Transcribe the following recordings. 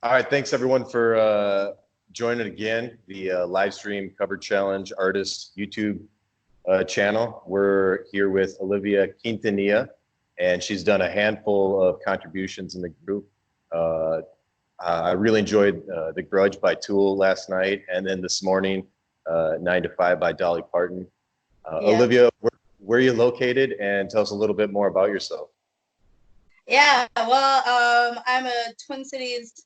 All right, thanks everyone for joining again, the live stream cover challenge artist YouTube channel. We're here with Olivia Quintinilla, and she's done a handful of contributions in the group. I really enjoyed The Grudge by Tool last night, and then this morning, 9 to 5 by Dolly Parton. Yeah. Olivia, where are you located, and tell us a little bit more about yourself. Yeah. Well, I'm a Twin Cities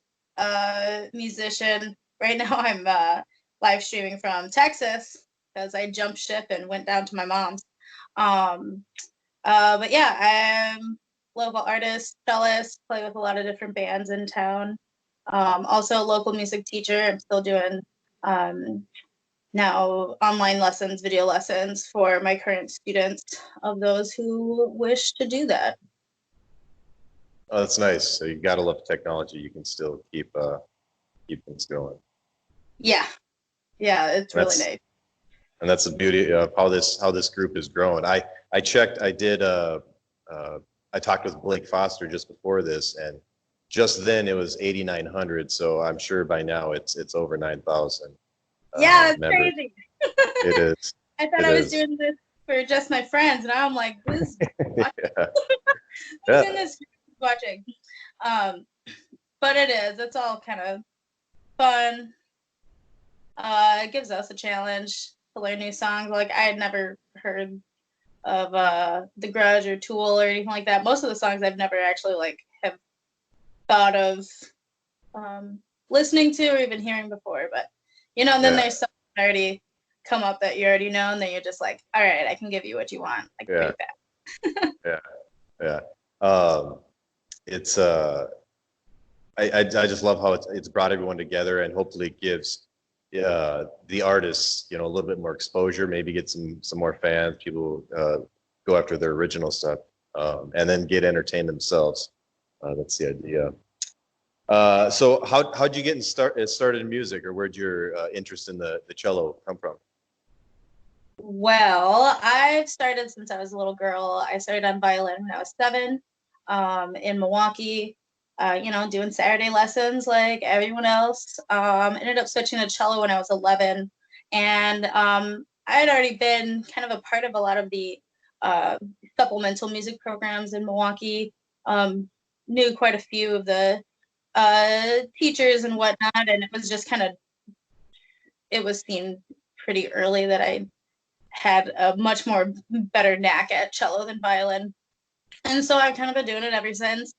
musician. Right now, I'm live streaming from Texas because I jumped ship and went down to my mom's. Um, but yeah, I'm local artist, cellist, play with a lot of different bands in town. Also, a local music teacher. I'm still doing um, now online lessons, video lessons for my current students of those who wish to do that. Oh, that's nice. So you gotta love technology. You can still keep things going. Yeah, yeah, it's really That's nice. and that's the beauty of how this group is growing. I checked. Uh, I talked with Blake Foster just before this, and just then it was 8,900. So I'm sure by now it's over 9,000 Yeah, it's members. crazy. It is. I thought It I was is. doing this for just my friends, and I'm like, who's Yeah. who's Yeah. in this group watching? Um, but it is. It's all kind of fun. It gives us a challenge to learn new songs. Like I had never heard of The Grudge or Tool or anything like that. Most of the songs I've never actually like have thought of listening to or even hearing before. But and then Yeah. there's some that already come up that you already know, and then you're just like, all right, I can give you what you want like Yeah. pretty fast. Yeah. Yeah. Um, it's I just love how it's brought everyone together, and hopefully it gives the artists a little bit more exposure, maybe get some more fans, people go after their original stuff, and then get entertained themselves. That's the idea. So how'd you get started in music, or where'd your interest in the cello come from? Well, I've started since I was a little girl. I started on violin when I was 7, in Milwaukee, doing Saturday lessons like everyone else. Ended up switching to cello when I was 11. And I had already been kind of a part of a lot of the uh, supplemental music programs in Milwaukee. Knew quite a few of the teachers and whatnot. And it was just it was seen pretty early that I had a much more better knack at cello than violin. And so I've kind of been doing it ever since.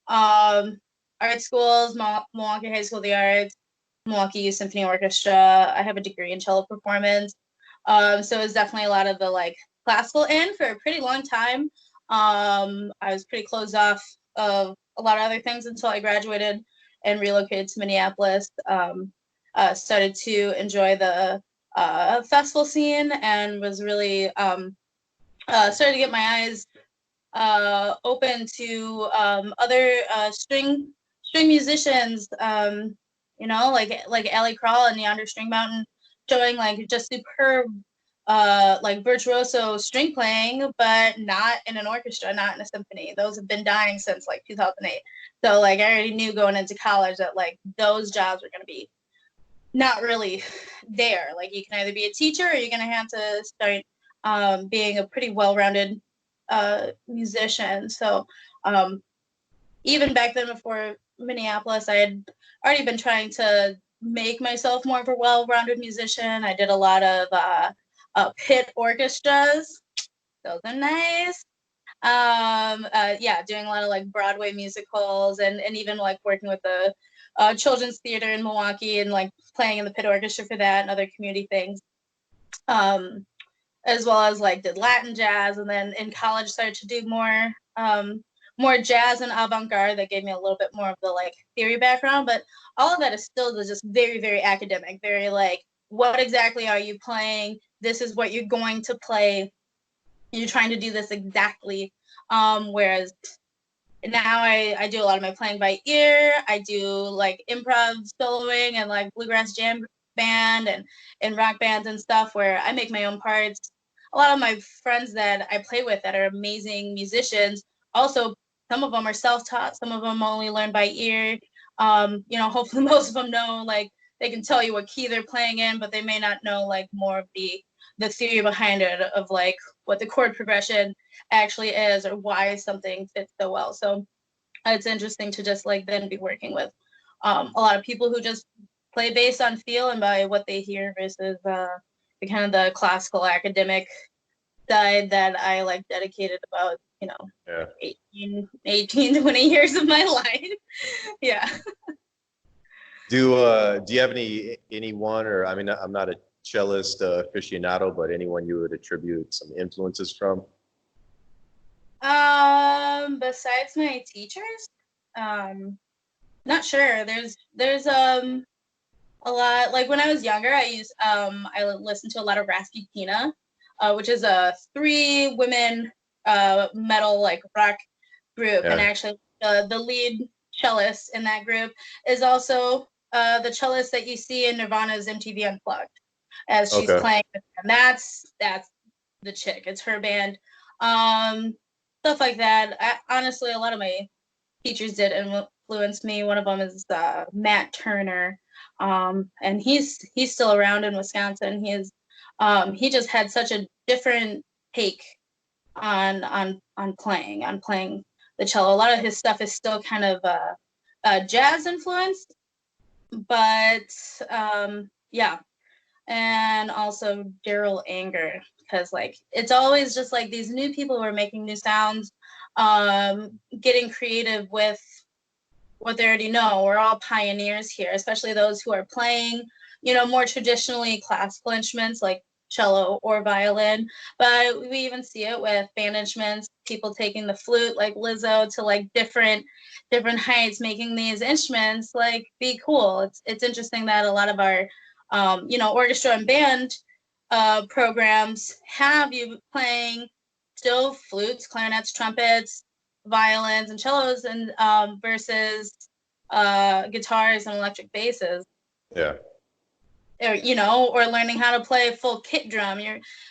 Um, Art schools, Milwaukee High School of the Arts, Milwaukee Youth Symphony Orchestra. I have a degree in cello performance. So it's definitely a lot of the like classical and for a pretty long time. I was pretty closed off of a lot of other things until I graduated and relocated to Minneapolis. Started to enjoy the festival scene and was really started to get my eyes open to other string musicians. Like Allie Crawl and Neander String Mountain, showing like just superb like virtuoso string playing, but not in an orchestra, not in a symphony. Those have been dying since like 2008. So like I already knew going into college that like those jobs were going to be not really there. Like you can either be a teacher or you're going to have to start being a pretty well-rounded musician. So um, even back then before Minneapolis, I had already been trying to make myself more of a well-rounded musician. I did a lot of pit orchestras. Those are nice. Yeah, doing a lot of like Broadway musicals and even like working with the children's theater in Milwaukee and like playing in the pit orchestra for that and other community things. Um, as well as like did Latin jazz, and then in college started to do more jazz and avant-garde that gave me a little bit more of the like theory background. But all of that is still just very, very academic, very like, what exactly are you playing? This is what you're going to play. You're trying to do this exactly. Whereas now I do a lot of my playing by ear. I do like improv soloing and like bluegrass jam band and rock bands and stuff where I make my own parts. A lot of my friends that I play with that are amazing musicians, also some of them are self-taught, some of them only learn by ear. hopefully most of them know, like, they can tell you what key they're playing in, but they may not know like more of the theory behind it of like what the chord progression actually is or why something fits so well. So it's interesting to just like then be working with a lot of people who just play based on feel and by what they hear versus the kind of the classical academic side that I like dedicated about, Yeah. 20 years of my life. Yeah. Do you have anyone, or I mean, I'm not a cellist aficionado, but anyone you would attribute some influences from? Besides my teachers, not sure. There's a lot, like when I was younger, I listened to a lot of Rasputina, which is a 3 women metal like rock group, and Yeah. actually the lead cellist in that group is also the cellist that you see in Nirvana's MTV Unplugged as she's Okay. playing with them. That's the chick. It's her band. Um, Stuff like that. Honestly, a lot of my teachers did influence me. One of them is Matt Turner, and he's still around in Wisconsin. He just had such a different take on playing the cello. A lot of his stuff is still kind of jazz influenced, but yeah, and also Daryl Anger, because like it's always just like these new people who are making new sounds, getting creative with what they already know. We're all pioneers here, especially those who are playing, more traditionally classical instruments like cello or violin. But we even see it with band instruments, people taking the flute like Lizzo to like different heights, making these instruments like be cool. It's interesting that a lot of our orchestra and band programs have you playing still flutes, clarinets, trumpets, violins, and cellos, and versus guitars and electric basses. Yeah. Or learning how to play full kit drum.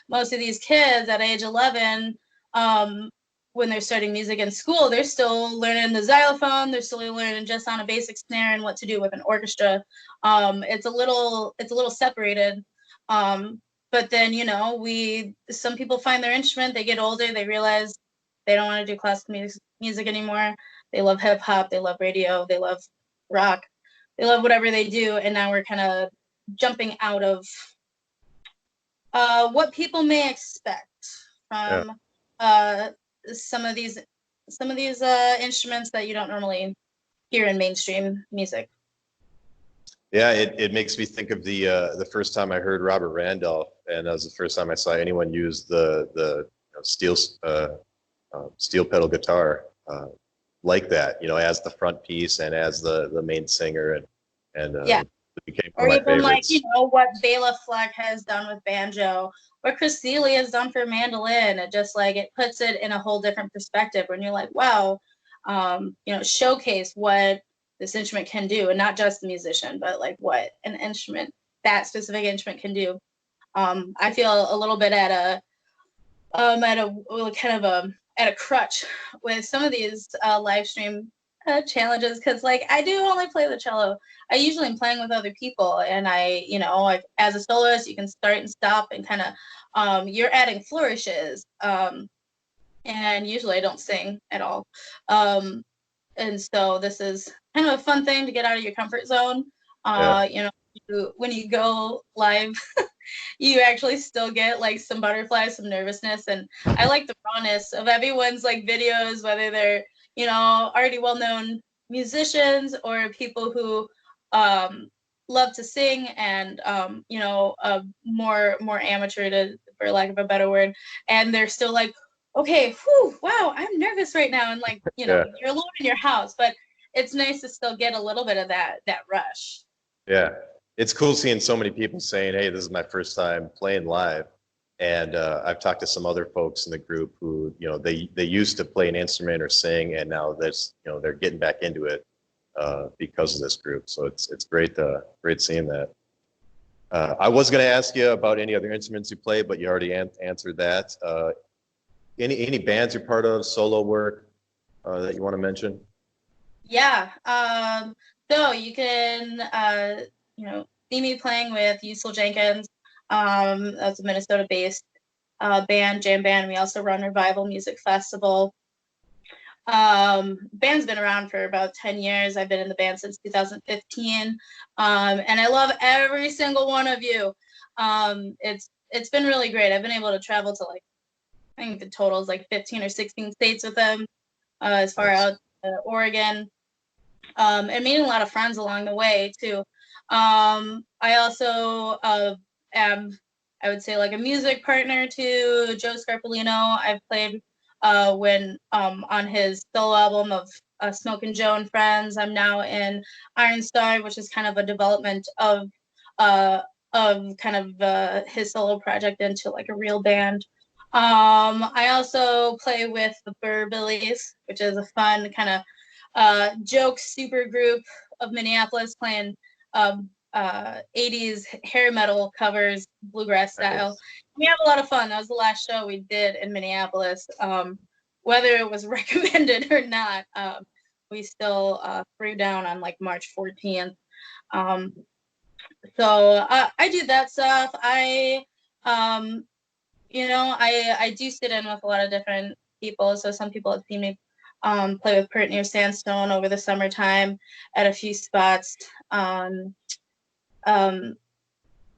Most of these kids at age 11, when they're starting music in school, they're still learning the xylophone. They're still learning just on a basic snare and what to do with an orchestra. It's a little separated. But then, some people find their instrument, they get older, they realize they don't want to do classical music anymore. They love hip hop, they love radio, they love rock, they love whatever they do. And now we're kind of jumping out of what people may expect Yeah. from some of these instruments that you don't normally hear in mainstream music. Yeah, it makes me think of the first time I heard Robert Randolph, and that was the first time I saw anyone use the steel pedal guitar like that, as the front piece and as the main singer, and Yeah. it became Or one of my even like, favorites. what Bela Fleck has done with banjo, or Chris Seeley has done for mandolin. It just like, it puts it in a whole different perspective when you're like, wow, showcase what this instrument can do, and not just the musician, but like what that specific instrument can do. I feel a little bit at a crutch with some of these live stream challenges, because like I do only play the cello. I usually am playing with other people, and as a soloist, you can start and stop, and kind of you're adding flourishes, and usually I don't sing at all, and so this is kind of a fun thing to get out of your comfort zone. Yeah. When you go live, you actually still get like some butterflies, some nervousness, and I like the rawness of everyone's like videos, whether they're already well-known musicians or people who love to sing, and more amateur, for lack of a better word, and they're still like, okay, whew, wow, I'm nervous right now, and like Yeah. you're alone in your house, but it's nice to still get a little bit of that rush. Yeah. It's cool seeing so many people saying, "Hey, this is my first time playing live." And I've talked to some other folks in the group who, they used to play an instrument or sing, and now they're getting back into it because of this group. So it's great seeing that. I was going to ask you about any other instruments you play, but you already answered that. Any bands you're part of, solo work that you want to mention? Yeah. So you can, see me playing with Useful Jenkins. That's a Minnesota-based jam band. We also run Revival Music Festival. Band's been around for about 10 years. I've been in the band since 2015. And I love every single one of you. It's been really great. I've been able to travel to like, I think the total is like 15 or 16 states with them, as far Nice. out Oregon, and meeting a lot of friends along the way too. I also am, I would say, like a music partner to Joe Scarpolino. I've played when on his solo album of Smoke and Joe and Friends. I'm now in Iron Star, which is kind of a development uh, of kind of his solo project into like a real band. I also play with the Burbillies, which is a fun kind of joke super group of Minneapolis playing 80s hair metal covers, bluegrass style. Nice. We have a lot of fun. That was the last show we did in Minneapolis. Whether it was recommended or not, we still threw down on like March 14th. Um, so I do that stuff. Um, I do sit in with a lot of different people. So some people have seen me play with Pert Near Sandstone over the summertime at a few spots. Um,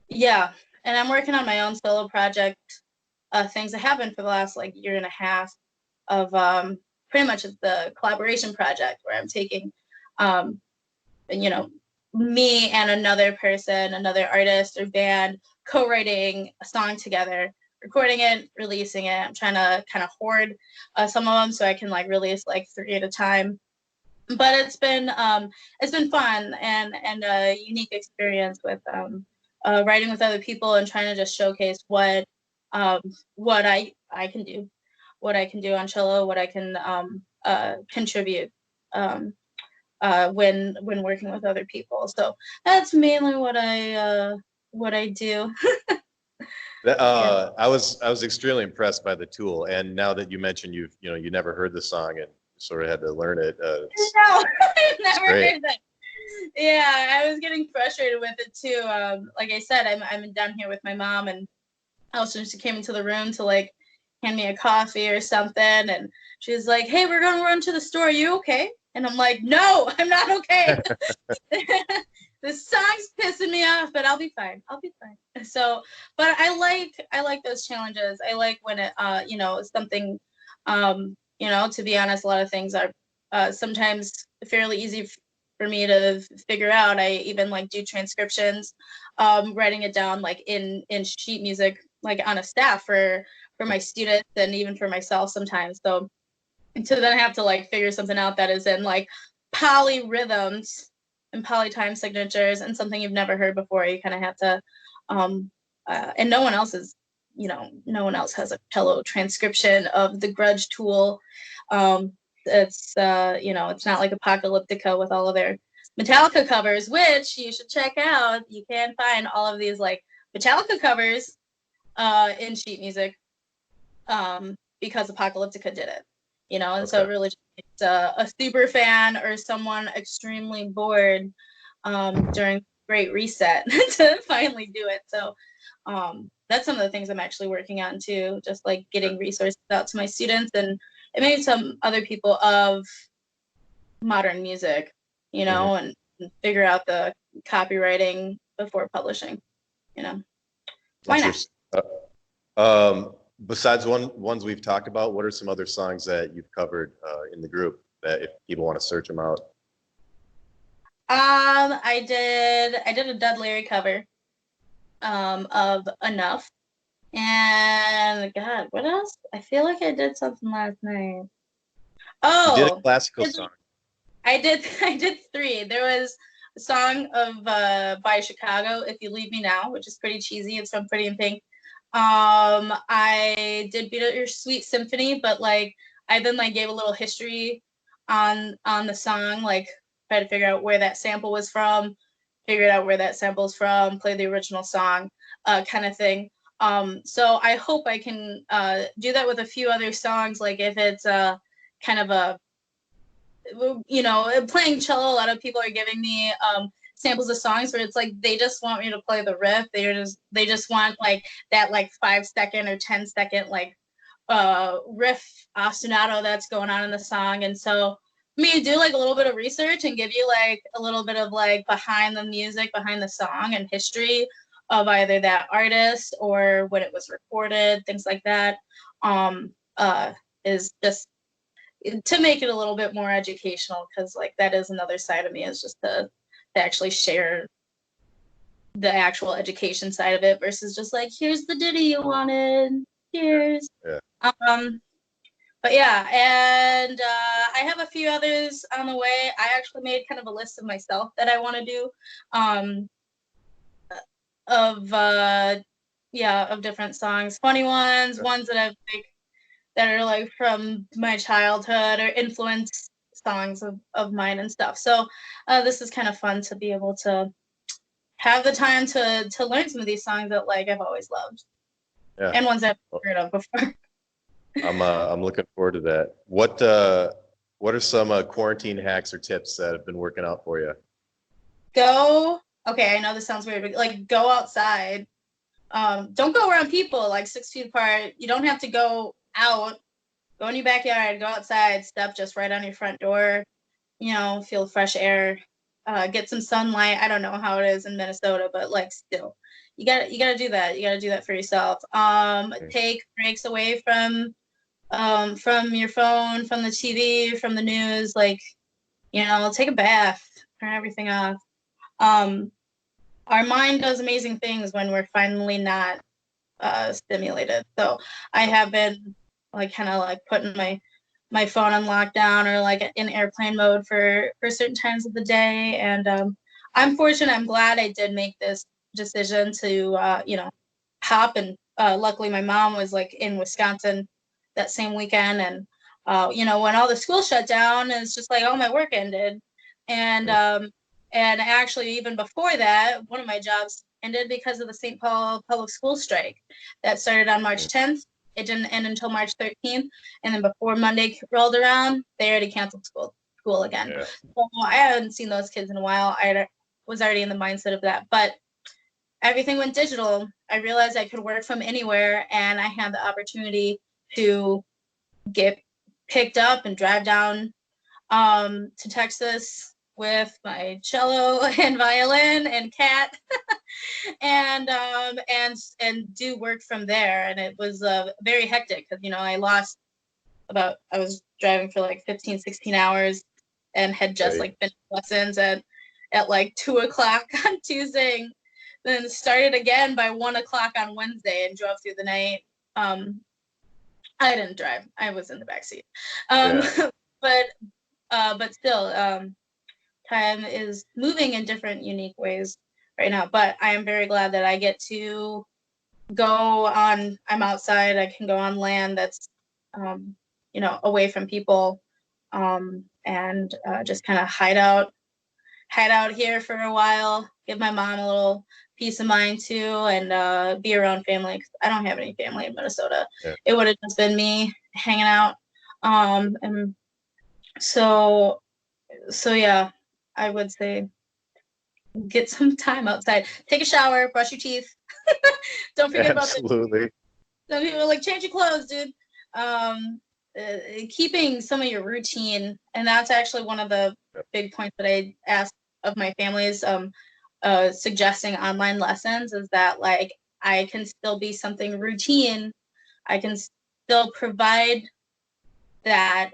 yeah, and I'm working on my own solo project things that happened for the last like year and a half of pretty much the collaboration project where I'm taking, um, you know, me and another person, another artist or band co-writing a song together, recording it, releasing it. I'm trying to kind of hoard some of them so I can like release like 3 at a time. But it's been fun and a unique experience with writing with other people and trying to just showcase what I can do, what I can do on cello, what I can contribute when working with other people. So that's mainly what I do. Yeah. I was extremely impressed by the tool, and now that you mentioned you never heard the song and sort of had to learn it, No, I've it's never great. heard that. Yeah, I was getting frustrated with it too. Like I said, I'm down here with my mom, and also she came into the room to like hand me a coffee or something, and she was like, "Hey, we're gonna run to the store. Are you okay?" And I'm like, "No, I'm not okay. This song's pissing me off, but I'll be fine. I'll be fine." So, but I like those challenges. I like when it something to be honest, a lot of things are sometimes fairly easy for me to figure out. I even like do transcriptions, writing it down like in sheet music, like on a staff for my students and even for myself sometimes. So to then have to like figure something out that is in like polyrhythms and polytime signatures and something you've never heard before, you kind of have to and no one else is no one else has a cello transcription of the Grudge tool. It's it's not like Apocalyptica with all of their Metallica covers, which you should check out. You can find all of these like Metallica covers in sheet music, because Apocalyptica did it, and so Okay. it really it's a super fan or someone extremely bored during Great Reset to finally do it. So that's some of the things I'm actually working on too, just like getting resources out to my students and maybe some other people of modern music, Mhm. and figure out the copywriting before publishing, you know. Why not? Interesting. Besides ones we've talked about, what are some other songs that you've covered in the group that if people want to search them out? I did a Dead Larry cover of Enough. And God, what else? I feel like I did something last night. You did a Oh, classical song. I did I did three. There was a song of by Chicago, If You Leave Me Now, which is pretty cheesy. It's from Pretty in Pink. I did Bittersweet Symphony, but like I then like gave a little history on the song, like try to figure out where that sample was from, figured out where that sample's from, play the original song, kind of thing. So I hope I can do that with a few other songs, like if it's kind of a you know, playing cello, a lot of people are giving me samples of songs where it's like they just want me to play the riff. They just want like that like 5 second or 10 second like riff ostinato that's going on in the song. And so me do like a little bit of research and give you like a little bit of like behind the music, behind the song and history of either that artist or when it was recorded, things like that. Um, is just to make it a little bit more educational, because like that is another side of me, is just to actually share the actual education side of it versus just like, here's the ditty you wanted, here's Yeah. but yeah, and I have a few others on the way. I actually made kind of a list of myself that I want to do, of yeah, of different songs, funny ones, ones that I've like that are like from my childhood or influence songs of mine and stuff. So this is kind of fun to be able to have the time to learn some of these songs that like I've always loved, Yeah. and ones I've heard of before. I'm looking forward to that. What are some quarantine hacks or tips that have been working out for you? Okay, I know this sounds weird, but like go outside. Don't go around people like 6 feet apart. You don't have to go out. Go in your backyard, go outside, step just right on your front door, you know, feel fresh air, get some sunlight. I don't know how it is in Minnesota, but like still, you gotta do that. You gotta do that for yourself. Take breaks away from your phone, from the TV, from the news. Like, you know, take a bath, turn everything off. Our mind does amazing things when we're finally not stimulated. So I have been like kind of like putting my phone on lockdown or like in airplane mode for certain times of the day. And I'm fortunate. I'm glad I did make this decision to you know, hop. And luckily my mom was like in Wisconsin that same weekend. And you know, when all the school shut down, it's just like all my work ended. And actually even before that, one of my jobs ended because of the St. Paul public school strike that started on March 10th. It didn't end until March 13th. And then before Monday rolled around, they already canceled school again. Yeah. So I hadn't seen those kids in a while. I was already in the mindset of that. But everything went digital. I realized I could work from anywhere, and I had the opportunity to get picked up and drive down to Texas with my cello and violin and cat and do work from there. And it was very hectic because, you know, I was driving for like 15-16 hours and had just like finished lessons at like 2 o'clock on Tuesday, and then started again by 1 o'clock on Wednesday and drove through the night. I didn't drive, I was in the backseat. But still, time is moving in different unique ways right now. But I am very glad that I get to I'm outside, I can go on land that's you know, away from people, and just kind of hide out here for a while, give my mom a little peace of mind too, and be around family, because I don't have any family in Minnesota. It would have just been me hanging out. And so yeah, I would say get some time outside, take a shower, brush your teeth. Don't forget about Absolutely. Some people are like, change your clothes, dude. Keeping some of your routine, and that's actually one of the big points that I asked of my families, suggesting online lessons, is that like I can still be something routine. I can still provide that,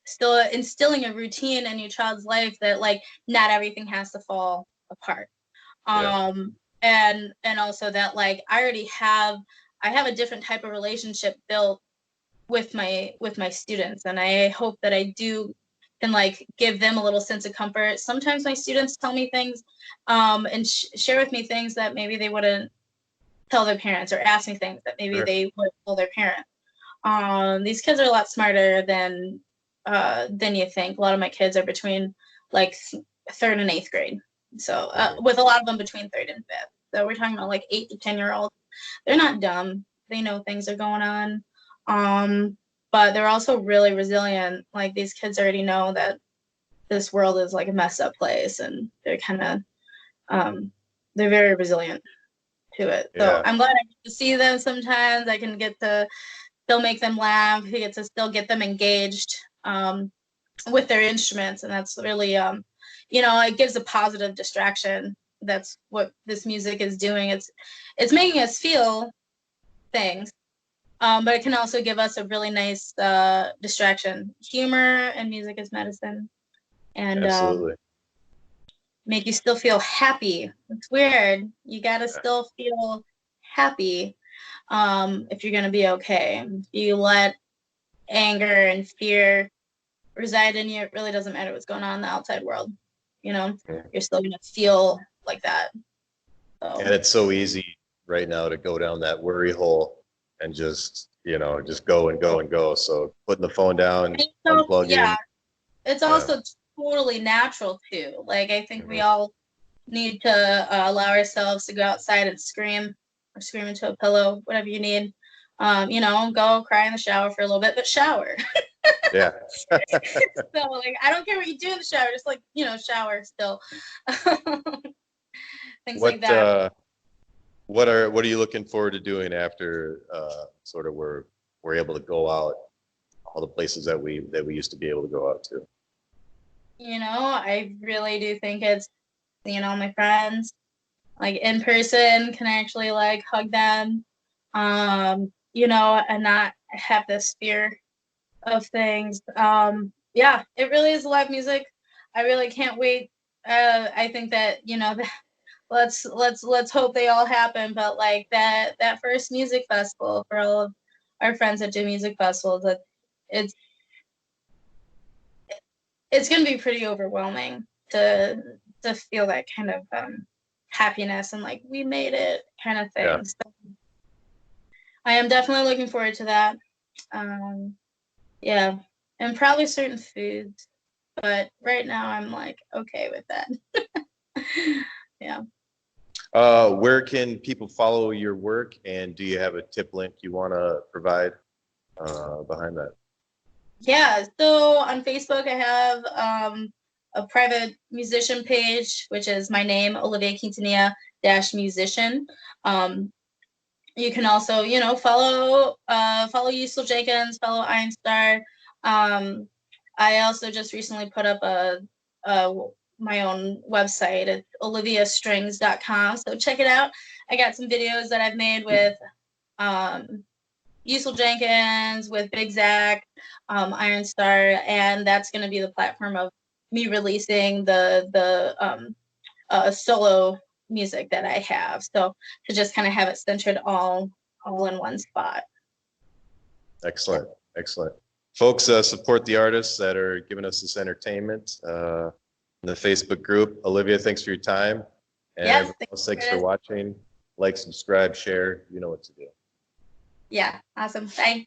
still instilling a routine in your child's life, that like not everything has to fall apart. And also that like I have a different type of relationship built with my students, and I hope that I do can like give them a little sense of comfort. Sometimes my students tell me things, and share with me things that maybe they wouldn't tell their parents, or ask me things that maybe they would tell their parents. These kids are a lot smarter than you think. A lot of my kids are between like 3rd and 8th grade. So with a lot of them between 3rd and 5th. So we're talking about like 8 to 10-year-olds. They're not dumb. They know things are going on. but they're also really resilient. Like these kids already know that this world is like a messed up place, and they're kind of they're very resilient to it. So Yeah, I'm glad I get to see them sometimes. I can get to still make them laugh. You get to still get them engaged with their instruments, and that's really you know, it gives a positive distraction. That's what this music is doing. It's making us feel things, but it can also give us a really nice distraction. Humor and music is medicine, and absolutely. make you still feel happy. It's weird. You gotta still feel happy if you're gonna be okay. If you let anger and fear reside in you, it really doesn't matter what's going on in the outside world. You know, Yeah. you're still gonna feel like that. And So it's so easy right now to go down that worry hole and just, just go and go and go. So putting the phone down, so yeah, unplugging. it's Yeah. also totally natural too. Like I think we Mhm. all need to allow ourselves to go outside and scream or scream into a pillow, whatever you need. You know, go cry in the shower for a little bit, but shower. Yeah. So like I don't care what you do in the shower, just like, you know, shower still. Things like What that. uh what are you looking forward to doing after sort of we're able to go out all the places that we used to be able to go out to? You know, I really do think it's seeing all my friends like in person, can actually like hug them, you know, and not have this fear of things. Yeah, it really is live music. I really can't wait. I think that, you know, let's hope they all happen. But like that first music festival for all of our friends that do music festivals, that it's it's gonna be pretty overwhelming to feel that kind of happiness and like we made it kind of Yeah. thing. So I am definitely looking forward to that. Um, yeah, and probably certain foods, but right now I'm like okay with that. Yeah. Where can people follow your work, and do you have a tip link you want to provide behind that? Yeah, so on Facebook, I have a private musician page, which is my name, Olivia Quintinilla dash musician. Um, you can also, you know, follow Yusel Jenkins, follow Einstar. Um, I also just recently put up a my own website at oliviastrings.com. So check it out. I got some videos that I've made with um, Yusel Jenkins, with Big Zach, Iron Star, and that's going to be the platform of me releasing the solo music that I have. So to just kind of have it centered all in one spot. Excellent, excellent. Folks, support the artists that are giving us this entertainment in the Facebook group. Olivia, thanks for your time. And Yes, everyone else, thanks for watching. Like, subscribe, share. You know what to do. yeah, awesome. Bye.